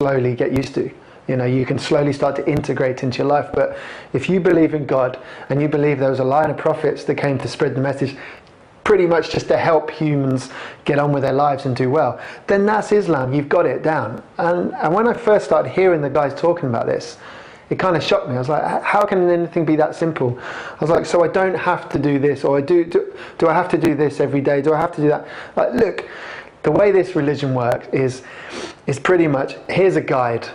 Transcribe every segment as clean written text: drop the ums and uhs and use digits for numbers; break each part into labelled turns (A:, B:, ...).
A: slowly get used to. You know, you can slowly start to integrate into your life. But if you believe in God and you believe there was a line of prophets that came to spread the message, pretty much just to help humans get on with their lives and do well, then that's Islam. You've got it down. And when I first started hearing the guys talking about this, it kind of shocked me. I was like, how can anything be that simple? I was like, so I don't have to do this, or do I have to do this every day? Do I have to do that? Like, look, the way this religion works is pretty much, here's a guide.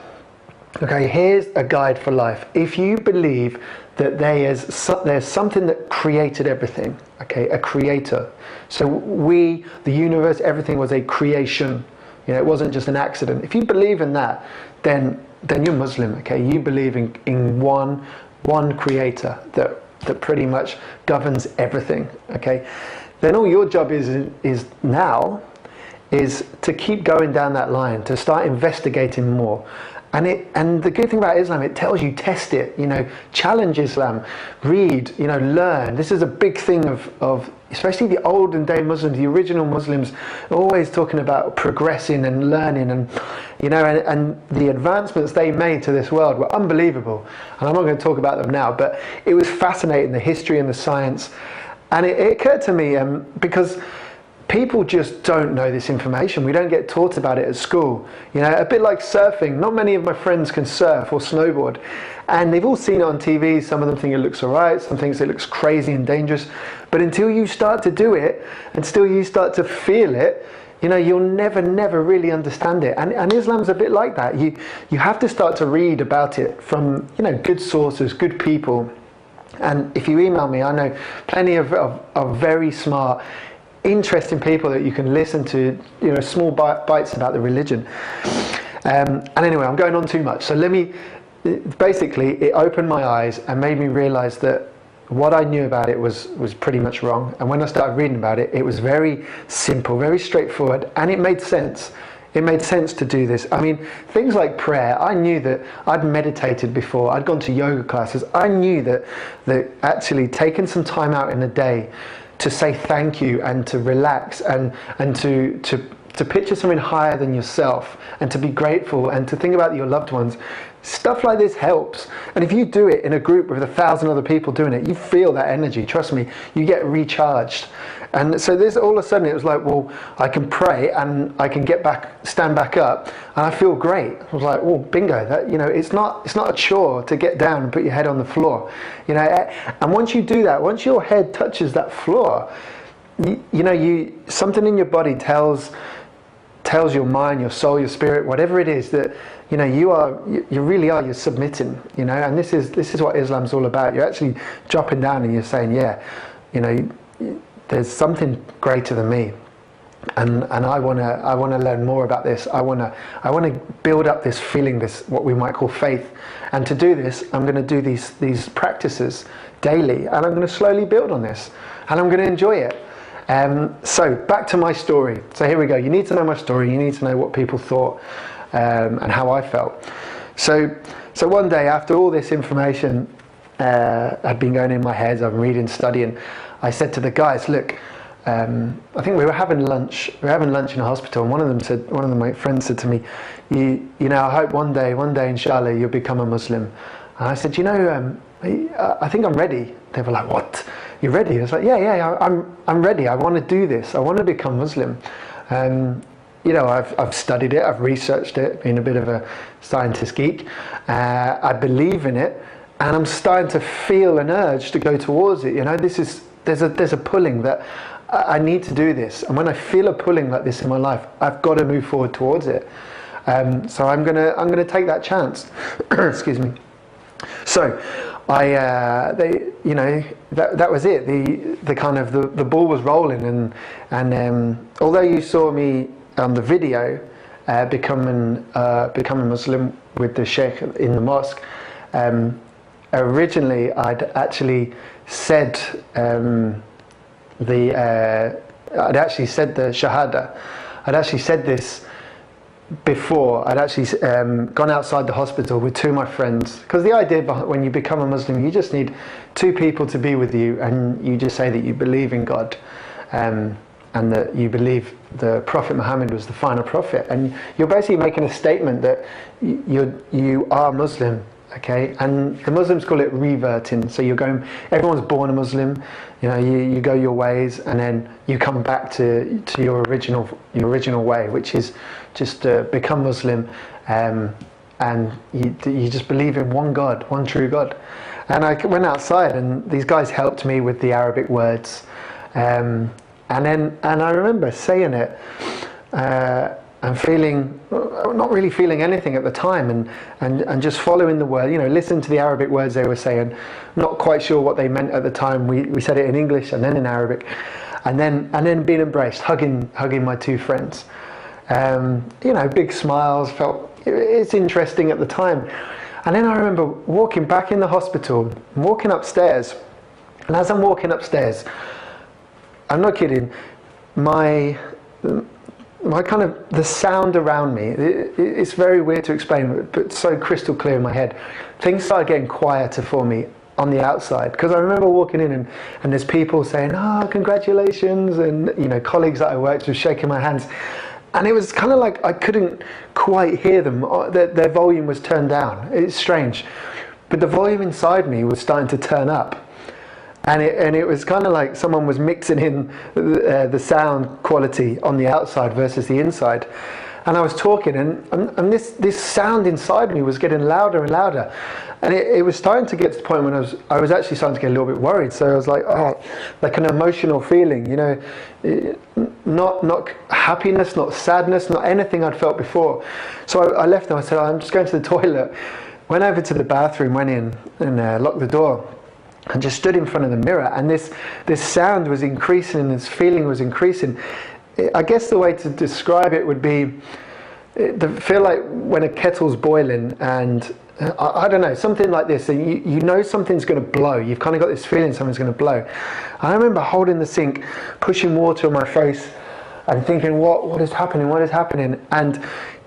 A: Okay, here's a guide for life. If you believe that there's something that created everything, okay, a creator. So the universe, everything was a creation. You know, it wasn't just an accident. If you believe in that, then you're Muslim, okay? You believe in one creator that pretty much governs everything, okay? Then all your job is now to keep going down that line, to start investigating more. And the good thing about Islam, it tells you, test it, you know, challenge Islam, read, you know, learn. This is a big thing of especially the olden day Muslims, the original Muslims, are always talking about progressing and learning, and you know, and the advancements they made to this world were unbelievable. And I'm not going to talk about them now, but it was fascinating, the history and the science. And it occurred to me, because people just don't know this information. We don't get taught about it at school. You know, a bit like surfing. Not many of my friends can surf or snowboard. And they've all seen it on TV. Some of them think it looks alright. Some think it looks crazy and dangerous. But until you start to do it, until you start to feel it, you know, you'll never really understand it. And Islam's a bit like that. You have to start to read about it from, you know, good sources, good people. And if you email me, I know plenty of very smart, interesting people that you can listen to, you know, small bites about the religion. And anyway, I'm going on too much. So basically, it opened my eyes and made me realize that what I knew about it was pretty much wrong. And when I started reading about it, it was very simple, very straightforward, and it made sense. It made sense to do this. I mean, things like prayer, I knew that I'd meditated before, I'd gone to yoga classes. I knew that actually taking some time out in the day to say thank you and to relax and to picture something higher than yourself and to be grateful and to think about your loved ones, stuff like this helps. And if you do it in a group with 1,000 other people doing it, you feel that energy, trust me, you get recharged. And so this, all of a sudden it was like, well, I can pray and I can stand back up and I feel great. I was like, oh, bingo, that, you know, it's not a chore to get down and put your head on the floor, you know. And once you do that, once your head touches that floor, you know, something in your body tells your mind, your soul, your spirit, whatever it is, that, you know, you're submitting, you know. And this is what Islam's all about. You're actually dropping down and you're saying, yeah, you know, there's something greater than me, and I want to learn more about this. I want to build up this feeling, this what we might call faith. And to do this, I'm going to do these practices daily, and I'm going to slowly build on this, and I'm going to enjoy it. So back to my story. So here we go. You need to know my story. You need to know what people thought and how I felt. So one day, after all this information had been going in my head, I'm reading, studying, I said to the guys, look, I think we were having lunch. We were having lunch in a hospital, and one of my friends said to me, you know, I hope one day, inshallah, you'll become a Muslim. And I said, you know, I think I'm ready. They were like, what? You're ready? I was like, yeah, I'm ready. I want to do this. I want to become Muslim. You know, I've studied it. I've researched it. Being a bit of a scientist geek, I believe in it, and I'm starting to feel an urge to go towards it. You know, there's a pulling that I need to do this, and when I feel a pulling like this in my life, I've got to move forward towards it. So I'm gonna take that chance. Excuse me. So you know, that was it. The kind of the ball was rolling, and although you saw me on the video becoming Muslim with the sheikh in the mosque, originally I'd actually said the shahada. I'd actually said this before. I'd actually gone outside the hospital with two of my friends, because the idea when you become a Muslim, you just need two people to be with you, and you just say that you believe in God. and that you believe the Prophet Muhammad was the final prophet, and you're basically making a statement that you are Muslim, okay? And the Muslims call it reverting. So you're going, everyone's born a Muslim, you know, you go your ways, and then you come back to your original way, which is just to become Muslim, and you just believe in one God, one true God. And I went outside, and these guys helped me with the Arabic words. And I remember saying it and feeling, not really feeling anything at the time, and just following the word, you know, listening to the Arabic words they were saying, not quite sure what they meant at the time. We said it in English and then in Arabic, and then being embraced, hugging my two friends. You know, big smiles, it's interesting at the time. And then I remember walking back in the hospital, walking upstairs, and as I'm walking upstairs, I'm not kidding, my kind of, the sound around me, it's very weird to explain, but so crystal clear in my head. Things started getting quieter for me on the outside, because I remember walking in and there's people saying, oh, congratulations, and you know, colleagues that I worked with shaking my hands. And it was kind of like I couldn't quite hear them. Their volume was turned down. It's strange. But the volume inside me was starting to turn up. And it was kind of like someone was mixing in the sound quality on the outside versus the inside. And I was talking, and this sound inside me was getting louder and louder. And it was starting to get to the point when I was actually starting to get a little bit worried. So I was like, oh, like an emotional feeling, you know, not happiness, not sadness, not anything I'd felt before. So I left and I said, I'm just going to the toilet. Went over to the bathroom, went in and locked the door. And just stood in front of the mirror, and this sound was increasing, and this feeling was increasing. I guess the way to describe it would be, feel like when a kettle's boiling, and I don't know, something like this, and you know something's going to blow. You've kind of got this feeling something's going to blow. I remember holding the sink, pushing water on my face, and thinking, what is happening? What is happening? And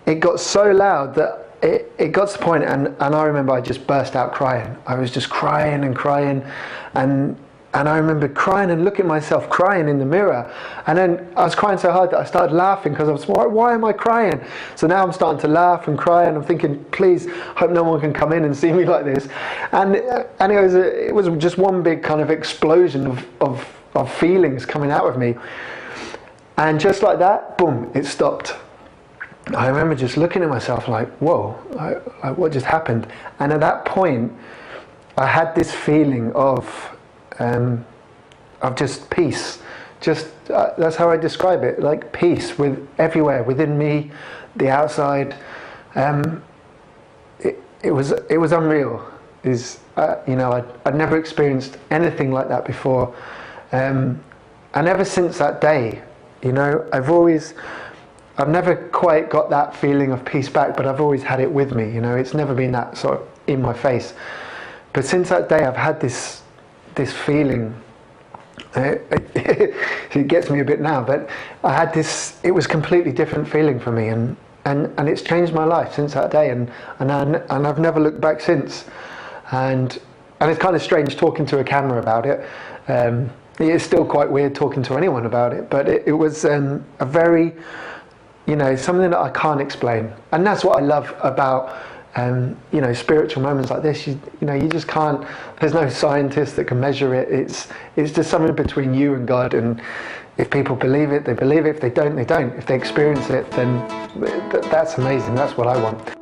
A: it got so loud that it got to the point, and I remember I just burst out crying. I was just crying and crying, and I remember crying and looking at myself crying in the mirror, and then I was crying so hard that I started laughing, because I was, why am I crying? So now I'm starting to laugh and cry, and I'm thinking, please, hope no one can come in and see me like this. And it was just one big kind of explosion of feelings coming out of me, and just like that, boom, it stopped. I remember just looking at myself like, whoa, what just happened? And at that point, I had this feeling of just peace. Just that's how I describe it, like peace with everywhere within me, the outside. It was unreal. You know, I'd never experienced anything like that before, and ever since that day, you know, I've never quite got that feeling of peace back, but I've always had it with me, you know, it's never been that sort of in my face. But since that day, I've had this feeling, it gets me a bit now, but I had this, it was a completely different feeling for me, and it's changed my life since that day, and I've never looked back since. And it's kind of strange talking to a camera about it. It's still quite weird talking to anyone about it, but it was a very, you know, something that I can't explain. And that's what I love about, you know, spiritual moments like this. You know, you just can't, there's no scientist that can measure it. It's just something between you and God. And if people believe it, they believe it. If they don't, they don't. If they experience it, then that's amazing. That's what I want.